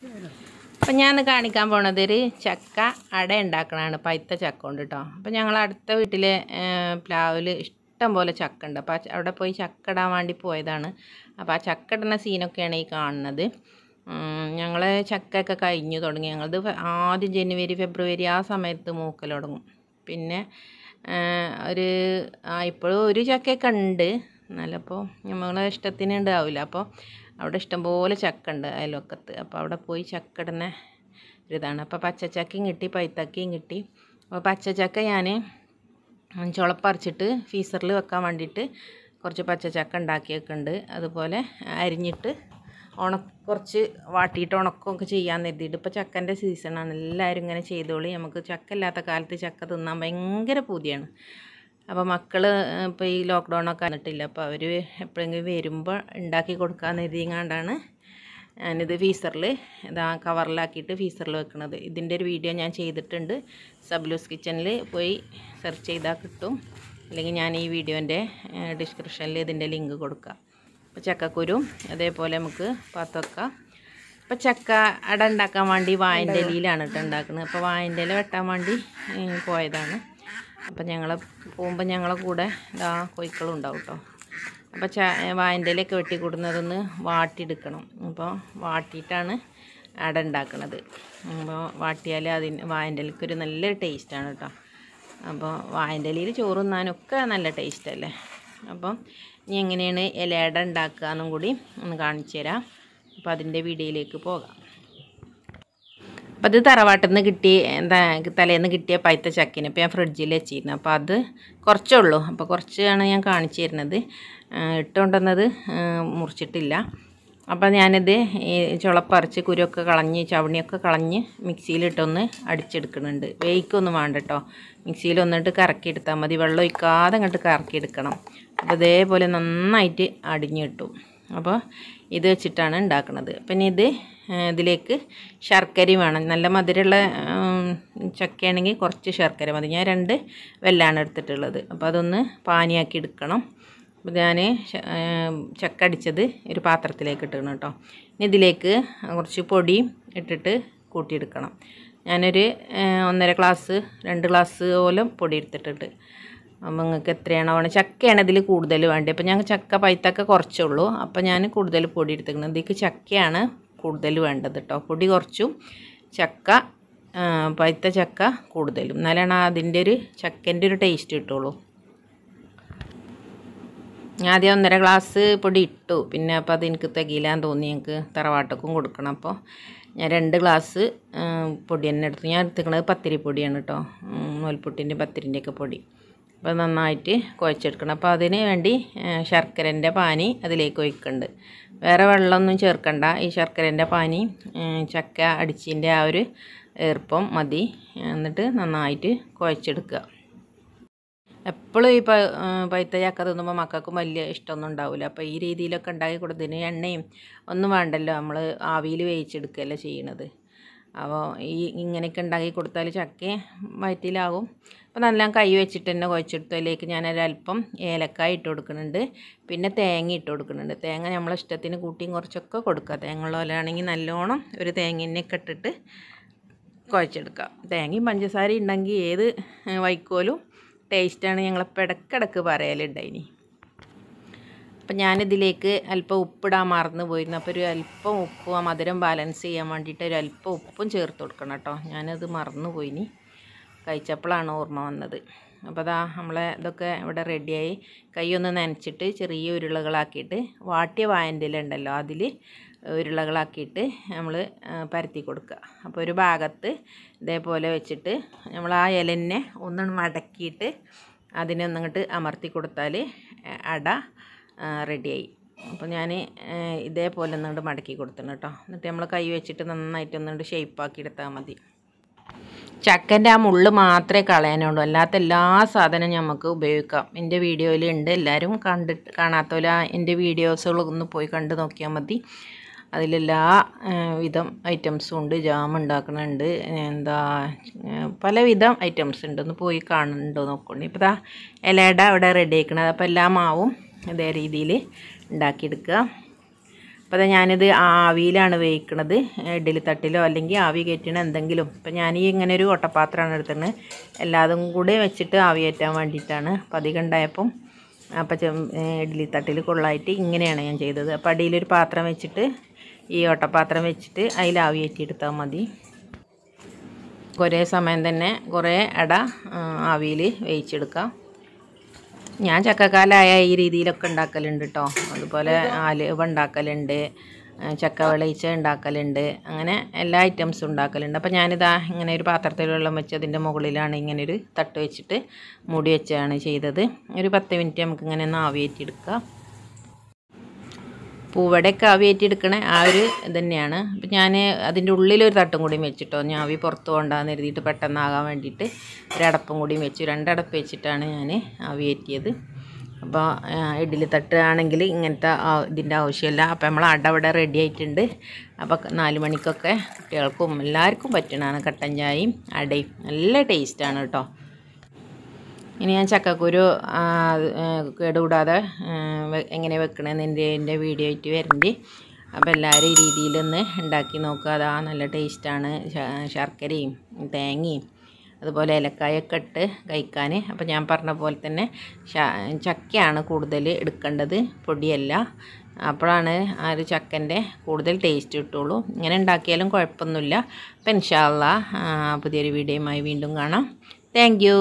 അപ്പം ഞാൻ കാണിക്കാൻ പോണത് ഒരു ചക്ക അട ഉണ്ടാക്കണതാണ്, പഴുത്ത ചക്ക കൊണ്ട് കേട്ടോ. അപ്പം ഞങ്ങൾ അടുത്ത വീട്ടിലെ പ്ലാവിൽ ഇഷ്ടം പോലെ ചക്ക ഉണ്ട്. അപ്പോൾ അവിടെ പോയി ചക്ക ഇടാൻ വേണ്ടി പോയതാണ്. അപ്പോൾ ആ ചക്ക ഇടുന്ന സീനൊക്കെയാണ് ഈ കാണുന്നത്. ഞങ്ങൾ ചക്കയൊക്കെ കഴിഞ്ഞു തുടങ്ങി. ഞങ്ങളത് ആദ്യം ജനുവരി ഫെബ്രുവരി ആ സമയത്ത് മൂക്കൽ തുടങ്ങും. പിന്നെ ഇപ്പോഴും ഒരു ചക്കയൊക്കെ ഉണ്ട്, എന്നാലപ്പോൾ നമ്മളെ ഇഷ്ടത്തിന് ഉണ്ടാവില്ല. അപ്പോൾ അവിടെ ഇഷ്ടംപോലെ ചക്ക ഉണ്ട് അയൽവക്കത്ത്. അപ്പോൾ അവിടെ പോയി ചക്ക ഇടുന്ന ഒരിതാണ്. അപ്പോൾ പച്ചച്ചക്കയും കിട്ടി, പഴുത്തക്കയും കിട്ടി. അപ്പോൾ പച്ചച്ചക്ക ഞാൻ ചുളപ്പറിച്ചിട്ട് ഫീസറിൽ വെക്കാൻ വേണ്ടിയിട്ട് കുറച്ച് പച്ചച്ചക്ക ഉണ്ടാക്കിയൊക്കെയുണ്ട്. അതുപോലെ അരിഞ്ഞിട്ട് കുറച്ച് വാട്ടിയിട്ട് ഉണക്കമൊക്കെ ചെയ്യാൻ കരുതിയിട്ട്. ഇപ്പോൾ ചക്കൻ്റെ സീസണാണ്, എല്ലാവരും ഇങ്ങനെ ചെയ്തോളി. നമുക്ക് ചക്ക ഇല്ലാത്ത കാലത്ത് ചക്ക തിന്നാൻ ഭയങ്കര പൂതിയാണ്. അപ്പോൾ മക്കൾ ഇപ്പോൾ ഈ ലോക്ക്ഡൗണൊക്കെ വന്നിട്ടില്ല, അപ്പോൾ അവർ എപ്പോഴെങ്കിലും വരുമ്പോൾ ഉണ്ടാക്കി കൊടുക്കാമെന്ന് കരുതിയങ്ങാണ്ടാണ് ഞാനിത് ഫീസറിൽ കവറിലാക്കിയിട്ട് ഫീസറിൽ വെക്കുന്നത്. ഇതിൻ്റെ ഒരു വീഡിയോ ഞാൻ ചെയ്തിട്ടുണ്ട്. സബിലൂസ് കിച്ചണിൽ പോയി സെർച്ച് ചെയ്താൽ കിട്ടും, അല്ലെങ്കിൽ ഞാൻ ഈ വീഡിയോൻ്റെ ഡിസ്ക്രിപ്ഷനിൽ ഇതിൻ്റെ ലിങ്ക് കൊടുക്കാം. അപ്പോൾ ചക്കക്കുരു അതേപോലെ നമുക്ക് പാത്ത് വെക്കാം. അപ്പോൾ ചക്ക അട ഉണ്ടാക്കാൻ വേണ്ടി വാഴൻ്റെ ഇലയിലാണ് കേട്ടോ ഉണ്ടാക്കുന്നത്. അപ്പോൾ വാഴൻ്റെ ഇല വെട്ടാൻ വേണ്ടി പോയതാണ്. അപ്പോൾ ഞങ്ങൾ പോകുമ്പോൾ ഞങ്ങളെ കൂടെ കോഴിക്കളും ഉണ്ടാവും കേട്ടോ. അപ്പോൾ വാഴൻ്റെ ഇലയൊക്കെ വെട്ടി കൊടുക്കുന്നതൊന്ന് വാട്ടിയെടുക്കണം. അപ്പോൾ വാട്ടിയിട്ടാണ് അട ഉണ്ടാക്കുന്നത്. അപ്പോൾ വാട്ടിയാൽ വാഴൻ്റെ ഇലയ്ക്കൊരു നല്ലൊരു ടേസ്റ്റാണ് കേട്ടോ. അപ്പോൾ വാഴൻ്റെ ഇലയിൽ ചോറ് തിന്നാനൊക്കെ നല്ല ടേസ്റ്റല്ലേ. അപ്പം ഇനി എങ്ങനെയാണ് ഇലയട ഉണ്ടാക്കുക എന്നും കൂടി ഒന്ന് കാണിച്ചു തരാം. അപ്പോൾ അതിൻ്റെ വീഡിയോയിലേക്ക് പോകാം. അപ്പോൾ അത് തറവാട്ടിൽ നിന്ന് തലേന്ന് കിട്ടിയ പഴുത്ത ചക്കിന് ഇപ്പോൾ ഞാൻ ഫ്രിഡ്ജിൽ വെച്ചിരുന്നു. അപ്പോൾ അത് കുറച്ചേ ഉള്ളൂ. അപ്പോൾ കുറച്ചാണ് ഞാൻ കാണിച്ചു തരുന്നത്. ഇട്ടുകൊണ്ടുവന്നത് മുറിച്ചിട്ടില്ല. അപ്പോൾ ഞാനിത് ചുളപ്പറിച്ച് കുരുവൊക്കെ കളഞ്ഞ് ചവണിയൊക്കെ കളഞ്ഞ് മിക്സിയിലിട്ടൊന്ന് അടിച്ചെടുക്കുന്നുണ്ട്. വേവിക്കൊന്നും വേണ്ട കേട്ടോ, മിക്സിയിലൊന്നിട്ട് കറക്കിയെടുത്താൽ മതി. വെള്ളം ഒഴിക്കാതെ അങ്ങോട്ട് കറക്കിയെടുക്കണം. അപ്പോൾ ഇതേപോലെ നന്നായിട്ട് അടിഞ്ഞു കിട്ടും. അപ്പോൾ ഇത് വെച്ചിട്ടാണ് ഉണ്ടാക്കുന്നത്. പിന്നെ ഇതിലേക്ക് ശർക്കരയും വേണം. നല്ല മധുരമുള്ള ചക്കയാണെങ്കിൽ കുറച്ച് ശർക്കര മതി. ഞാൻ 2 വെല്ലാണ് എടുത്തിട്ടുള്ളത്. അപ്പോൾ അതൊന്ന് പാനിയാക്കി എടുക്കണം. അപ്പോൾ ഞാൻ ചക്ക അടിച്ചത് ഒരു പാത്രത്തിലേക്ക് ഇട്ടിടണം കേട്ടോ. ഇനി ഇതിലേക്ക് കുറച്ച് പൊടി ഇട്ടിട്ട് കൂട്ടിയെടുക്കണം. ഞാനൊരു 1.5 ഗ്ലാസ് 2 ഗ്ലാസ് പോലും പൊടി എടുത്തിട്ടുണ്ട്. അപ്പോൾ നിങ്ങൾക്ക് എത്രയാണോ വേണം, ചക്കയാണ് ഇതിൽ കൂടുതൽ വേണ്ടത്. അപ്പോൾ ഞങ്ങൾ ചക്ക പഴുത്തൊക്കെ കുറച്ചുള്ളൂ. അപ്പോൾ ഞാൻ കൂടുതൽ പൊടി എടുത്തിരിക്കുന്നത്. ഇതിലേക്ക് ചക്കയാണ് കൂടുതൽ വേണ്ടത് കേട്ടോ. പൊടി കുറച്ചും പഴുത്ത ചക്ക കൂടുതലും, എന്നാലാണ് അതിൻ്റെ ഒരു ചക്കൻ്റെ ഒരു ടേസ്റ്റ് കിട്ടുള്ളൂ. ഞാൻ ആദ്യം 1.5 ഗ്ലാസ് പൊടി ഇട്ടു. പിന്നെ അപ്പോൾ അതെനിക്ക് തികയില്ലാന്ന് തോന്നി, എനിക്ക് തറവാട്ടക്കും കൊടുക്കണം. അപ്പോൾ ഞാൻ 2 ഗ്ലാസ് പൊടി തന്നെ എടുത്തു. ഞാൻ എടുത്തിരിക്കുന്നത് പത്തിരിപ്പൊടിയാണ് കേട്ടോ, നൂൽപുട്ടിൻ്റെ പത്തിരിൻ്റെയൊക്കെ പൊടി. അപ്പോൾ നന്നായിട്ട് കുഴച്ചെടുക്കണം. അപ്പോൾ അതിന് വേണ്ടി ശർക്കരൻ്റെ പാനി അതിലേക്ക് ഒഴിക്കുന്നുണ്ട്. വേറെ വെള്ളമൊന്നും ചേർക്കണ്ട. ഈ ശർക്കരൻ്റെ പാനി ചക്ക അടിച്ചതിൻ്റെ ആ ഒരു ഈർപ്പം മതി. എന്നിട്ട് നന്നായിട്ട് കുഴച്ചെടുക്കുക. എപ്പോഴും ഈ പഴുത്ത ചക്ക തിന്നുമ്പോൾ മക്കൾക്കും വലിയ ഇഷ്ടമൊന്നും ഉണ്ടാവില്ല. അപ്പോൾ ഈ രീതിയിലൊക്കെ ഉണ്ടാക്കി കൊടുത്തതിന് എണ്ണയും ഒന്നും വേണ്ടല്ലോ, നമ്മൾ ആവിയിൽ വേവിച്ചെടുക്കുകയല്ലേ ചെയ്യണത്. അപ്പോൾ ഇങ്ങനെയൊക്കെ ഉണ്ടാക്കി കൊടുത്താൽ ചക്ക വയറ്റിലാകും. അപ്പോൾ നല്ല കൈ വെച്ചിട്ട് തന്നെ കുഴച്ചെടുത്തു. അതിലേക്ക് ഞാനൊരല്പം ഏലക്കായ ഇട്ട് കൊടുക്കുന്നുണ്ട്. പിന്നെ തേങ്ങ ഇട്ട് കൊടുക്കുന്നുണ്ട്. തേങ്ങ നമ്മളെ ഇഷ്ടത്തിന് കൂട്ടിയും കുറച്ചൊക്കെ കൊടുക്കുക. തേങ്ങ ഉള്ളവരാണെങ്കിൽ നല്ലോണം ഒരു തേങ്ങയൊക്കെ ഇട്ടിട്ട് കുഴച്ചെടുക്കുക. തേങ്ങയും പഞ്ചസാരയും ഉണ്ടെങ്കിൽ ഏത് വൈക്കോലും ടേസ്റ്റാണ്. ഞങ്ങളിപ്പോൾ ഇടയ്ക്കിടയ്ക്ക് പറയലുണ്ടായിനി. അപ്പം ഞാനിതിലേക്ക് അല്പം ഉപ്പിടാൻ മറന്നു പോയിരുന്നു. അപ്പോൾ ഒരു അല്പം ഉപ്പും ആ മധുരം ബാലൻസ് ചെയ്യാൻ വേണ്ടിയിട്ട് ഒരു അല്പം ഉപ്പും ചേർത്ത് കൊടുക്കണം കേട്ടോ. ഞാനത് മറന്നു പോയിനി, കഴിച്ചപ്പോഴാണ് ഓർമ്മ വന്നത്. അപ്പോൾ നമ്മളെ ഇതൊക്കെ ഇവിടെ റെഡിയായി. കൈയൊന്ന് നനച്ചിട്ട് ചെറിയ ഉരുളകളാക്കിയിട്ട് വാട്ടിയ വാഴൻ്റെ ഇല ഉണ്ടല്ലോ അതിൽ ഉരുളകളാക്കിയിട്ട് നമ്മൾ പരത്തി കൊടുക്കുക. അപ്പോൾ ഒരു ഭാഗത്ത് ഇതേപോലെ വെച്ചിട്ട് നമ്മൾ ആ ഇലനെ ഒന്ന് മടക്കിയിട്ട് അതിനെ ഒന്നിങ്ങോട്ട് അമർത്തി കൊടുത്താൽ അട റെഡിയായി. അപ്പോൾ ഞാൻ ഇതേപോലെ ഒന്നുകൊണ്ട് മടക്കി കൊടുത്തിട്ടുണ്ട് കേട്ടോ. എന്നിട്ട് നമ്മൾ കൈ വെച്ചിട്ട് നന്നായിട്ട് ഒന്നുകൊണ്ട് ഷേപ്പാക്കി എടുത്താൽ മതി. ചക്കൻ്റെ ആ മുള്ള് മാത്രമേ കളയാനുള്ളൂ, അല്ലാത്ത എല്ലാ സാധനവും നമുക്ക് ഉപയോഗിക്കാം. എൻ്റെ വീഡിയോയിൽ ഉണ്ട്, എല്ലാവരും കാണാത്തവരെ എൻ്റെ വീഡിയോസുകളൊന്ന് പോയി കണ്ടു നോക്കിയാൽ മതി. അതിലെല്ലാ വിധം ഐറ്റംസും ഉണ്ട്. ജാം ഉണ്ടാക്കുന്നുണ്ട്, പലവിധം ഐറ്റംസ് ഉണ്ട്. ഒന്ന് പോയി കാണുന്നുണ്ടോ നോക്കണേ. ഇപ്പോൾ ഇലയുടെ അവിടെ റെഡി ആക്കണത്. അപ്പോൾ എല്ലാ മാവും ഇതേ രീതിയിൽ ഉണ്ടാക്കിയെടുക്കുക. അപ്പോൾ ഞാനിത് ആവിയിലാണ് വേവിക്കുന്നത്, ഇഡ്ഡലി തട്ടിലോ അല്ലെങ്കിൽ ആവി കയറ്റണ എന്തെങ്കിലും. അപ്പോൾ ഞാൻ ഈ ഇങ്ങനെ ഒരു ഓട്ടപാത്രമാണ് എടുത്തത്, എല്ലാതും കൂടെ വെച്ചിട്ട് ആവി കയറ്റാൻ വേണ്ടിയിട്ടാണ്. അപ്പോൾ അധികം ഉണ്ടായപ്പം അപ്പം ഇഡ്ഡലി തട്ടിൽ കൊള്ളായിട്ട് ഇങ്ങനെയാണ് ഞാൻ ചെയ്തത്. അപ്പോൾ അടിയിലൊരു പാത്രം വെച്ചിട്ട് ഈ ഓട്ടപാത്രം വെച്ചിട്ട് അതിൽ ആവി കയറ്റിയെടുത്താൽ മതി. കുറേ സമയം തന്നെ കുറേ അട ആവിയിൽ വേവിച്ചെടുക്കാം. ഞാൻ ചക്കക്കാലായ ഈ രീതിയിലൊക്കെ ഉണ്ടാക്കലുണ്ട് കേട്ടോ. അതുപോലെ ആലുവ ഉണ്ടാക്കലുണ്ട്, ചക്ക വെളിച്ച ഉണ്ടാക്കലുണ്ട്, അങ്ങനെ എല്ലാ ഐറ്റംസും ഉണ്ടാക്കലുണ്ട്. അപ്പോൾ ഞാനിതാ ഇങ്ങനെ ഒരു പാത്രത്തിൽ വെള്ളം വെച്ച് അതിൻ്റെ മുകളിലാണ് ഇങ്ങനെ ഒരു തട്ട് വെച്ചിട്ട് മൂടി വെച്ചാണ് ചെയ്തത്. ഒരു 10 മിനിറ്റ് നമുക്ക് ഇങ്ങനെ ഒന്ന് ആവിയേറ്റിയെടുക്കാം. പൂവടയൊക്കെ ആവിയേറ്റിയെടുക്കണ ആ ഒരു ഇത് തന്നെയാണ്. അപ്പം ഞാൻ അതിൻ്റെ ഉള്ളിലൊരു തട്ടും കൂടിയും വെച്ചിട്ടോ, ഞാൻ ആവി പുറത്ത് കൊണ്ടാന്ന് എഴുതിയിട്ട് പെട്ടെന്നാകാൻ വേണ്ടിയിട്ട് ഒരടപ്പും കൂടിയും വെച്ചു. 2 അടപ്പ് വെച്ചിട്ടാണ് ഞാൻ ആവിയേറ്റിയത്. അപ്പോൾ ഇഡ്ഡലി തട്ട് ആണെങ്കിൽ ഇങ്ങനത്തെ ഇതിൻ്റെ ആവശ്യമില്ല. അപ്പോൾ നമ്മൾ അട ഇവിടെ റെഡി ആയിട്ടുണ്ട്. അപ്പോൾ 4 മണിക്കൊക്കെ കുട്ടികൾക്കും എല്ലാവർക്കും പറ്റണതാണ് കട്ടൻ ചായയും അടയും. നല്ല ടേസ്റ്റാണ് കേട്ടോ. ഇനി ഞാൻ ചക്കക്കുരു കേടുകൂടാതെ എങ്ങനെ വെക്കണമെന്ന് എൻ്റെ വീഡിയോ ആയിട്ട് വരണ്ടി. അപ്പോൾ എല്ലാവരും ഈ രീതിയിലൊന്ന് ഉണ്ടാക്കി നോക്കുക. അതാ നല്ല ടേസ്റ്റാണ്. ശർക്കരയും തേങ്ങയും അതുപോലെ ഏലക്കായൊക്കെ ഇട്ട് കഴിക്കാൻ. അപ്പോൾ ഞാൻ പറഞ്ഞ പോലെ തന്നെ ചക്കയാണ് കൂടുതൽ എടുക്കേണ്ടത്, പൊടിയല്ല. അപ്പോഴാണ് ആ ഒരു ചക്കൻ്റെ കൂടുതൽ ടേസ്റ്റ് കിട്ടുള്ളൂ. ഇങ്ങനെ ഉണ്ടാക്കിയാലും കുഴപ്പമൊന്നുമില്ല. അപ്പോൾ ഇൻഷാ അല്ലാഹ് പുതിയൊരു വീഡിയോയുമായി വീണ്ടും കാണാം. Thank you.